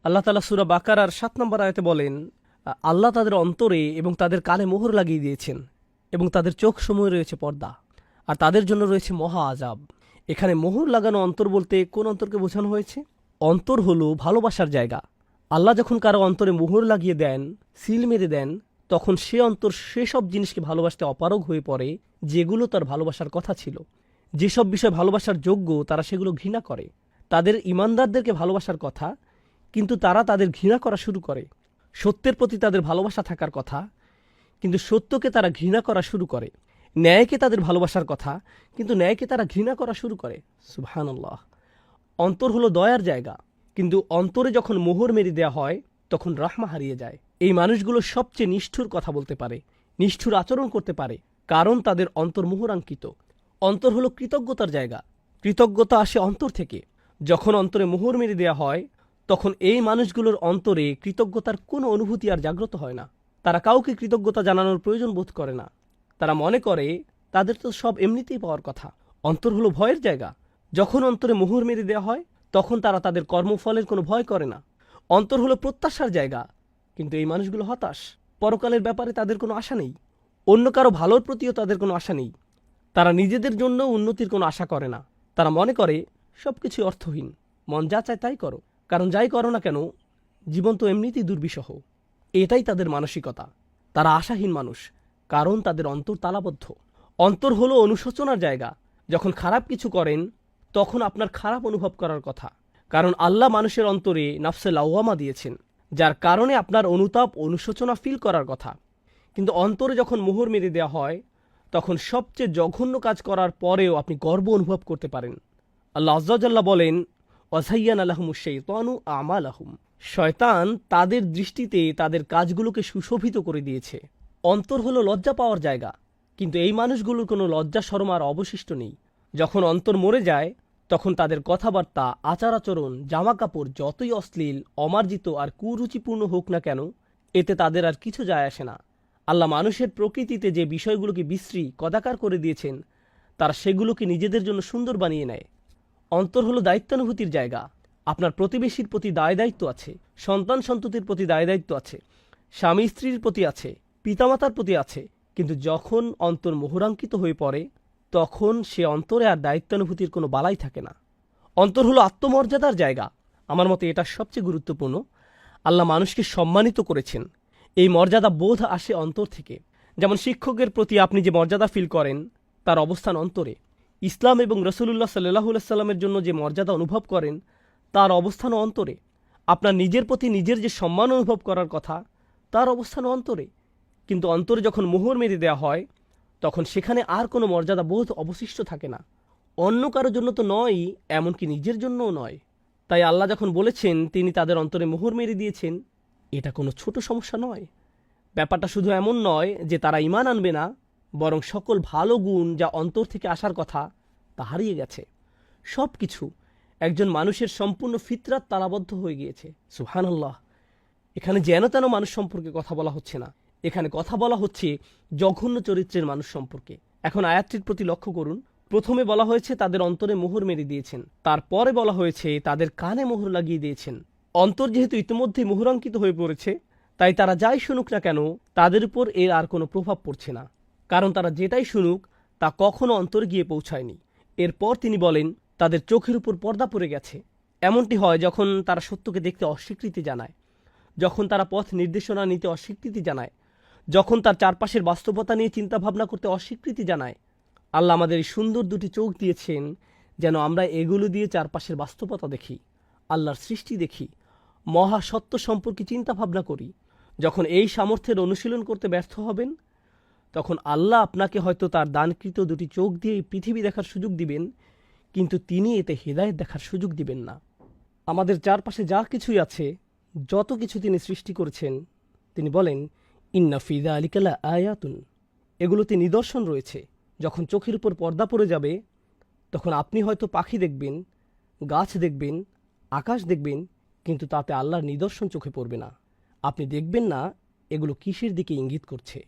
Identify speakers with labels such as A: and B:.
A: আল্লাহ তাআলা সূরা বাকারার ৭ নম্বর আয়াতে বলেন, আল্লাহ তাদের অন্তরে এবং তাদের কানে মোহর লাগিয়ে দিয়েছেন এবং তাদের চোখসমূহে রয়েছে পর্দা, আর তাদের জন্য রয়েছে মহা আযাব। এখানে মোহর লাগানো অন্তর বলতে কোন অন্তরকে বোঝানো হয়েছে? অন্তর হলো ভালোবাসার জায়গা। আল্লাহ যখন কারো অন্তরে মোহর লাগিয়ে দেন, সিল মেরে দেন, তখন সে অন্তর সেসব জিনিসকে ভালোবাসতে অপারগ হয়ে পড়ে যেগুলো তার ভালোবাসার কথা ছিল। যেসব বিষয় ভালোবাসার যোগ্য তারা সেগুলো ঘৃণা করে। তাদের ঈমানদারদেরকে ভালোবাসার কথা, কিন্তু তারা তাদের ঘৃণা করা শুরু করে। সত্যের প্রতি তাদের ভালোবাসা থাকার কথা, কিন্তু সত্যকে তারা ঘৃণা করা শুরু করে। ন্যায়কে তাদের ভালোবাসার কথা, কিন্তু ন্যায়কে তারা ঘৃণা করা শুরু করে। সুবহানাল্লাহ। অন্তর হলো দয়ার জায়গা, কিন্তু অন্তরে যখন মোহর মেরে দেওয়া হয় তখন রাহমা হারিয়ে যায়। এই মানুষগুলো সবচেয়ে নিষ্ঠুর কথা বলতে পারে, নিষ্ঠুর আচরণ করতে পারে, কারণ তাদের অন্তর মোহরাঙ্কিত। অন্তর হলো কৃতজ্ঞতার জায়গা। কৃতজ্ঞতা আসে অন্তর থেকে। যখন অন্তরে মোহর মেরে দেওয়া হয় তখন এই মানুষগুলোর অন্তরে কৃতজ্ঞতার কোনো অনুভূতি আর জাগ্রত হয় না। তারা কাউকে কৃতজ্ঞতা জানানোর প্রয়োজন বোধ করে না। তারা মনে করে তাদের তো সব এমনিতেই পাওয়ার কথা। অন্তর হলো ভয়ের জায়গা। যখন অন্তরে মোহর মেরে দেওয়া হয় তখন তারা তাদের কর্মফলের কোনো ভয় করে না। অন্তর হলো প্রত্যাশার জায়গা, কিন্তু এই মানুষগুলো হতাশ। পরকালের ব্যাপারে তাদের কোনো আশা নেই। অন্য কারো ভালোর প্রতিও তাদের কোনো আশা নেই। তারা নিজেদের জন্য উন্নতির কোনো আশা করে না। তারা মনে করে সব কিছু অর্থহীন, মন যা চায় তাই করো, কারণ যাই করো না কেন জীবন তো এমনিতেই দুর্বিষহ। এটাই তাদের মানসিকতা। তারা আশাহীন মানুষ, কারণ তাদের অন্তর তালাবদ্ধ। অন্তর হলো অনুশোচনার জায়গা। যখন খারাপ কিছু করেন তখন আপনার খারাপ অনুভব করার কথা, কারণ আল্লাহ মানুষের অন্তরে নাফসে লাওয়ামা দিয়েছেন, যার কারণে আপনার অনুতাপ অনুশোচনা ফিল করার কথা। কিন্তু অন্তরে যখন মোহর মেরে দেওয়া হয় তখন সবচেয়ে জঘন্য কাজ করার পরেও আপনি গর্ব অনুভব করতে পারেন। আল্লাহ আযজা ওয়াজাল্লা বলেন, ওয়াযায়্যানা লাহুমুশ শাইতানু আমালাহুম। শয়তান তাদের দৃষ্টিতে তাদের কাজগুলোকে সুশোভিত করে দিয়েছে। অন্তর হলো লজ্জা পাওয়ার জায়গা, কিন্তু এই মানুষগুলোর কোনো লজ্জা শরম আর অবশিষ্ট নেই। যখন অন্তর মরে যায় তখন তাদের কথাবার্তা, আচার আচরণ, জামা কাপড় যতই অশ্লীল, অমার্জিত আর কুরুচিপূর্ণ হোক না কেন, এতে তাদের আর কিছু যায় আসে না। আল্লাহ মানুষের প্রকৃতিতে যে বিষয়গুলোকে বিশ্রী কদাকার করে দিয়েছেন তারা সেগুলোকে নিজেদের জন্য সুন্দর বানিয়ে নেয়। অন্তর হলো দায়িত্বানুভূতির জায়গা। আপনার প্রতিবেশীর প্রতি দায় দায়িত্ব আছে, সন্তান সন্ততির প্রতি দায় দায়িত্ব আছে, স্বামী স্ত্রীর প্রতি আছে, পিতামাতার প্রতি আছে। কিন্তু যখন অন্তর মোহরাঙ্কিত হয়ে পড়ে তখন সে অন্তরে আর দায়িত্বানুভূতির কোনো বালাই থাকে না। অন্তর হলো আত্মমর্যাদার জায়গা। আমার মতে এটা সবচেয়ে গুরুত্বপূর্ণ। আল্লাহ মানুষকে সম্মানিত করেছেন। এই মর্যাদা বোধ আসে অন্তর থেকে। যেমন শিক্ষকের প্রতি আপনি যে মর্যাদা ফিল করেন তার অবস্থান অন্তরে। ইসলাম এবং রাসূলুল্লাহ সাল্লাল্লাহু আলাইহি সাল্লামের জন্য যে মর্যাদা অনুভব করেন তার অবস্থানও অন্তরে। আপনার নিজের প্রতি নিজের যে সম্মান অনুভব করার কথা তার অবস্থানও অন্তরে। কিন্তু অন্তরে যখন মোহর মেরে দেওয়া হয় তখন সেখানে আর কোনো মর্যাদা বোধ অবশিষ্ট থাকে না। অন্য কারোর জন্য তো নয়ই, এমনকি নিজের জন্যও নয়। তাই আল্লাহ যখন বলেছেন তিনি তাদের অন্তরে মোহর মেরে দিয়েছেন, এটা কোনো ছোট সমস্যা নয়। ব্যাপারটা শুধু এমন নয় যে তারা ঈমান আনবে না, বরং সকল ভালো গুণ যা অন্তর থেকে আসার কথা তা হারিয়ে গেছে। সব কিছু একজন মানুষের সম্পূর্ণ ফিতরাত তালাবদ্ধ হয়ে গিয়েছে। সুবহানাল্লাহ। এখানে যেন তেন মানুষ সম্পর্কে কথা বলা হচ্ছে না, এখানে কথা বলা হচ্ছে জঘন্য চরিত্রের মানুষ সম্পর্কে। এখন আয়াতটির প্রতি লক্ষ্য করুন। প্রথমে বলা হয়েছে তাদের অন্তরে মোহর মেরে দিয়েছেন, তারপরে বলা হয়েছে তাদের কানে মোহর লাগিয়ে দিয়েছেন। অন্তর যেহেতু ইতিমধ্যেই মোহরাঙ্কিত হয়ে পড়েছে, তাই তারা যাই শুনুক না কেন তাদের উপর এর আর কোনো প্রভাব পড়ছে না, কারণ তারা যেটাই শুনুক তা কখনো অন্তরে গিয়ে পৌঁছায়নি। এরপর তিনি বলেন তাদের চোখের উপর পর্দা পড়ে গেছে। এমনটি হয় যখন তারা সত্যকে দেখতে অস্বীকৃতি জানায়, যখন তারা পথ নির্দেশনা নিতে অস্বীকৃতি জানায়, যখন তার চারপাশের বাস্তবতা নিয়ে চিন্তাভাবনা করতে অস্বীকৃতি জানায়। আল্লাহ আমাদের এই সুন্দর দুটি চোখ দিয়েছেন যেন আমরা এগুলো দিয়ে চারপাশের বাস্তবতা দেখি, আল্লাহর সৃষ্টি দেখি, মহাসত্য সম্পর্কে চিন্তাভাবনা করি। যখন এই সামর্থ্যের অনুশীলন করতে ব্যর্থ হবেন তখন আল্লাহ আপনাকে হয়তো তার দানকৃত দুটি চোখ দিয়ে পৃথিবী দেখার সুযোগ দিবেন, কিন্তু তিনি এতে হেদায়েত দেখার সুযোগ দিবেন না। আমাদের চারপাশে যা কিছুই আছে, যত কিছু তিনি সৃষ্টি করেছেন, তিনি বলেন ইন্না ফি যালিকা লাআয়াতুন, এগুলোতে নিদর্শন রয়েছে। যখন চোখের উপর পর্দা পড়ে যাবে তখন আপনি হয়তো পাখি দেখবেন, গাছ দেখবেন, আকাশ দেখবেন, কিন্তু তাতে আল্লাহর নিদর্শন চোখে পড়বে না। আপনি দেখবেন না এগুলো কিসের দিকে ইঙ্গিত করছে।